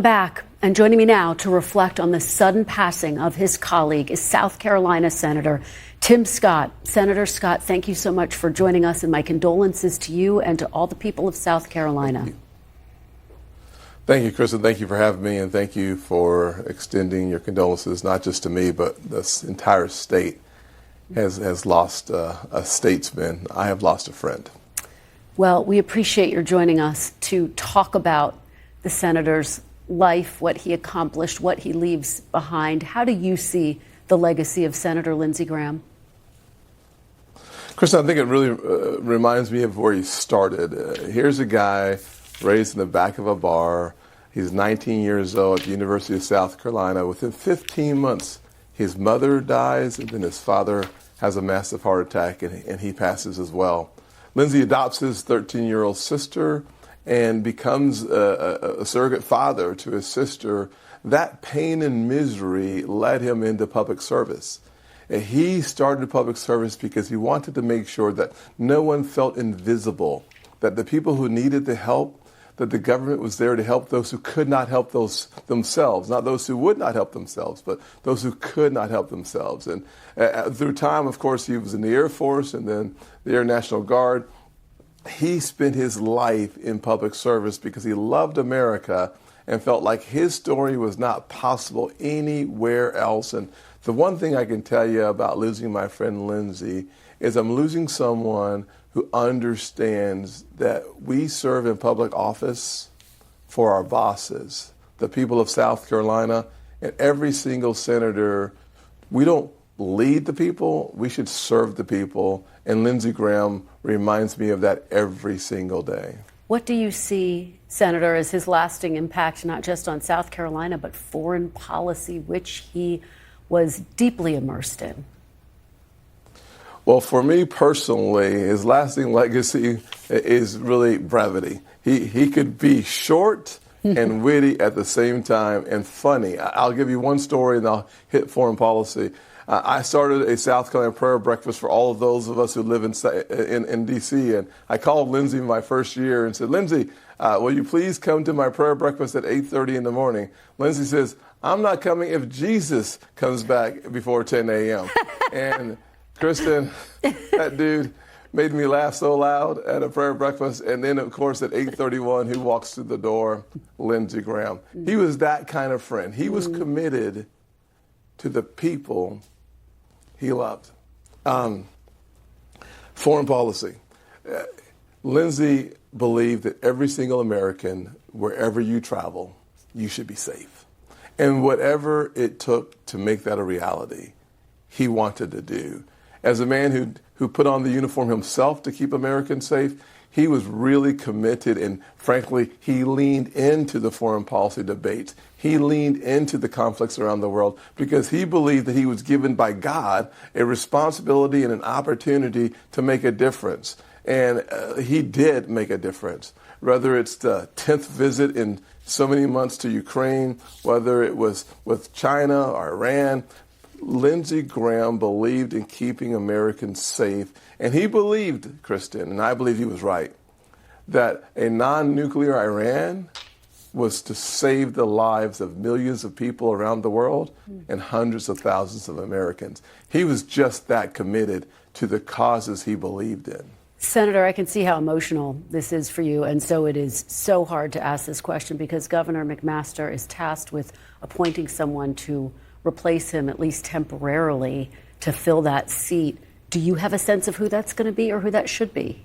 Back, and joining me now to reflect on the sudden passing of his colleague is South Carolina Senator Tim Scott. Senator Scott, thank you so much for joining us, and my condolences to you and to all the people of South Carolina. Thank you, Kristen. Thank you for having me, and thank you for extending your condolences, not just to me, but this entire state has lost a statesman. I have lost a friend. Well, we appreciate your joining us to talk about the senator's life, what he accomplished, what he leaves behind. How do you see the legacy of Senator Lindsey Graham? Kristen, I think it really reminds me of where he started. Here's a guy raised in the back of a bar. He's 19 years old at the University of South Carolina. Within 15 months, his mother dies, and then his father has a massive heart attack, and he passes as well. Lindsey adopts his 13-year-old sister and becomes a surrogate father to his sister. That pain and misery led him into public service. And he started public service because he wanted to make sure that no one felt invisible, that the people who needed the help, that the government was there to help those who could not help themselves, not those who would not help themselves, but those who could not help themselves. And through time, of course, he was in the Air Force and then the Air National Guard. He spent his life in public service because he loved America and felt like his story was not possible anywhere else. And the one thing I can tell you about losing my friend Lindsey is I'm losing someone who understands that we serve in public office for our bosses, the people of South Carolina, and every single senator. We don't lead the people, we should serve the people. And Lindsey Graham reminds me of that every single day. What do you see, Senator, as his lasting impact, not just on South Carolina, but foreign policy, which he was deeply immersed in? Well, for me personally, his lasting legacy is really brevity. He could be short and witty at the same time and funny. I'll give you one story and I'll hit foreign policy. I started a South Carolina prayer breakfast for all of those of us who live in D.C. And I called Lindsey my first year and said, Lindsey, will you please come to my prayer breakfast at 8:30 in the morning? Lindsey says, I'm not coming if Jesus comes back before 10 a.m. And Kristen, that dude made me laugh so loud at a prayer breakfast. And then, of course, at 8:31, who walks through the door? Lindsey Graham. He was that kind of friend. He was committed to the people he loved. Foreign policy. Lindsey believed that every single American, wherever you travel, you should be safe. And whatever it took to make that a reality, he wanted to do. As a man who put on the uniform himself to keep Americans safe, he was really committed, and frankly, he leaned into the foreign policy debates. He leaned into the conflicts around the world because he believed that he was given by God a responsibility and an opportunity to make a difference. And he did make a difference. Whether it's the 10th visit in so many months to Ukraine, whether it was with China or Iran, Lindsey Graham believed in keeping Americans safe. And he believed, Kristen, and I believe he was right, that a non-nuclear Iran was to save the lives of millions of people around the world and hundreds of thousands of Americans. He was just that committed to the causes he believed in. Senator, I can see how emotional this is for you, and so it is so hard to ask this question because Governor McMaster is tasked with appointing someone to replace him, at least temporarily, to fill that seat. Do you have a sense of who that's going to be or who that should be?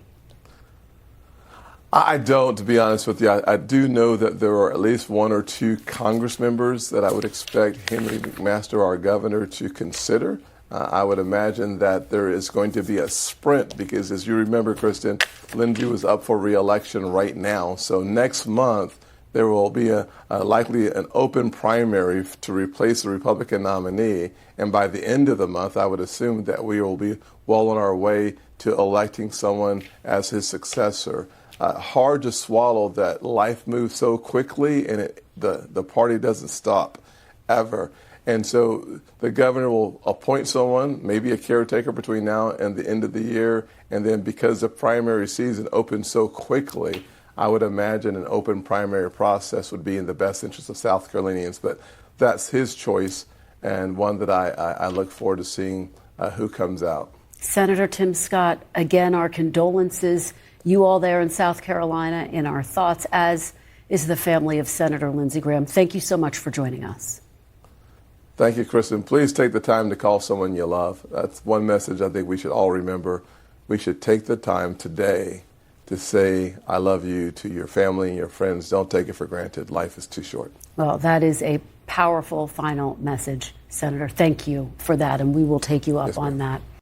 I don't, to be honest with you. I do know that there are at least one or two Congress members that I would expect Henry McMaster, our governor, to consider. I would imagine that there is going to be a sprint because, as you remember, Kristen, Lindsey was up for re-election right now. So next month, there will be likely an open primary to replace the Republican nominee. And by the end of the month, I would assume that we will be well on our way to electing someone as his successor. Hard to swallow that life moves so quickly and the party doesn't stop ever. And so the governor will appoint someone, maybe a caretaker between now and the end of the year. And then because the primary season opens so quickly, I would imagine an open primary process would be in the best interest of South Carolinians, but that's his choice, and one that I look forward to seeing who comes out. Senator Tim Scott, again, our condolences. You all there in South Carolina, in our thoughts, as is the family of Senator Lindsey Graham. Thank you so much for joining us. Thank you, Kristen. Please take the time to call someone you love. That's one message I think we should all remember. We should take the time today to say, I love you to your family and your friends. Don't take it for granted. Life is too short. Well, that is a powerful final message, Senator. Thank you for that, and we will take you up on that.